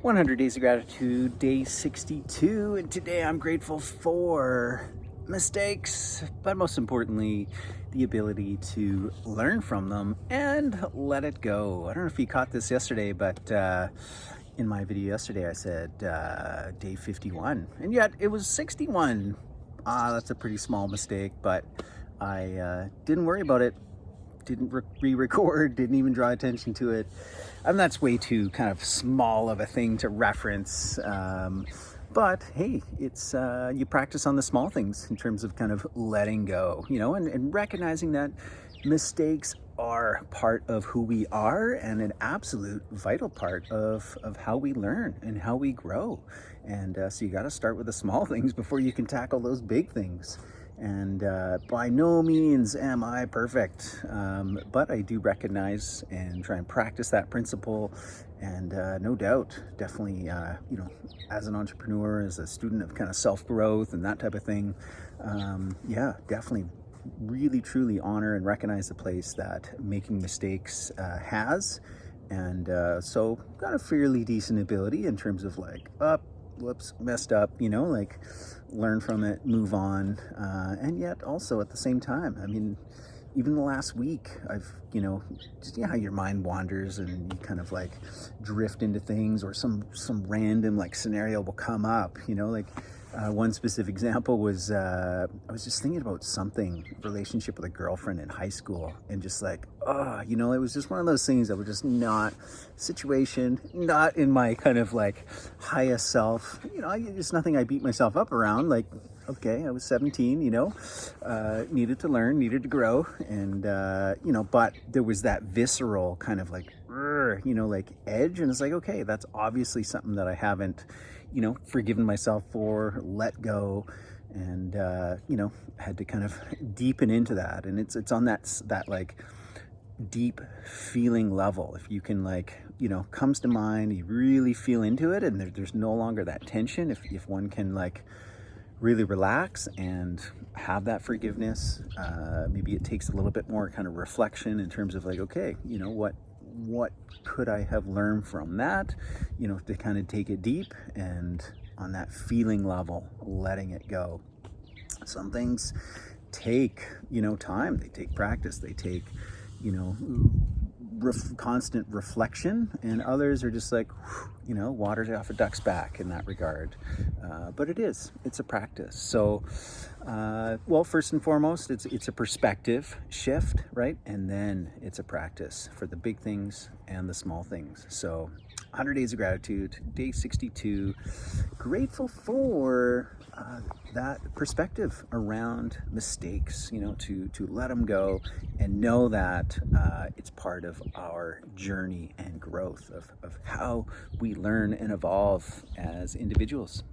100 Days of Gratitude, day 62, and today I'm grateful for mistakes, but most importantly, the ability to learn from them and let it go. I don't know if you caught this yesterday, but in my video yesterday I said day 51, and yet it was 61. That's a pretty small mistake, but I didn't worry about it. Didn't re-record, didn't even draw attention to it. That's way too kind of small of a thing to reference. But hey, it's you practice on the small things in terms of kind of letting go, and recognizing that mistakes are part of who we are and an absolute vital part of how we learn and how we grow. And so you got to start with the small things before you can tackle those big things. And by no means am I perfect, but I do recognize and try and practice that principle. And no doubt, definitely, as an entrepreneur, as a student of kind of self-growth and that type of thing, yeah, definitely really truly honor and recognize the place that making mistakes has. And so got a fairly decent ability in terms of like, whoops, messed up, like learn from it, move on. And yet also at the same time, even the last week, I've, just how your mind wanders and you kind of like drift into things, or some random like scenario will come up, one specific example was, I was just thinking about relationship with a girlfriend in high school, and just like, it was just one of those things that were just not not in my kind of like highest self, just nothing I beat myself up around. Like, okay, I was 17, needed to learn, needed to grow. And, but there was that visceral kind of like, like edge. And it's like, okay, that's obviously something that I haven't, forgiven myself for, let go. And, had to kind of deepen into that. And it's on that like deep feeling level. If you can like, comes to mind, you really feel into it, and there's no longer that tension. If one can like really relax and have that forgiveness, maybe it takes a little bit more kind of reflection in terms of like, okay, what could I have learned from that, to kind of take it deep and on that feeling level, letting it go. Some things take, time, they take practice, they take, constant reflection, and others are just like, water off a duck's back in that regard. But it's a practice. So, well, first and foremost, it's a perspective shift, right? And then it's a practice for the big things and the small things. So 100 Days of Gratitude, day 62, grateful for that perspective around mistakes, to let them go and know that it's part of our journey and growth of how we learn and evolve as individuals.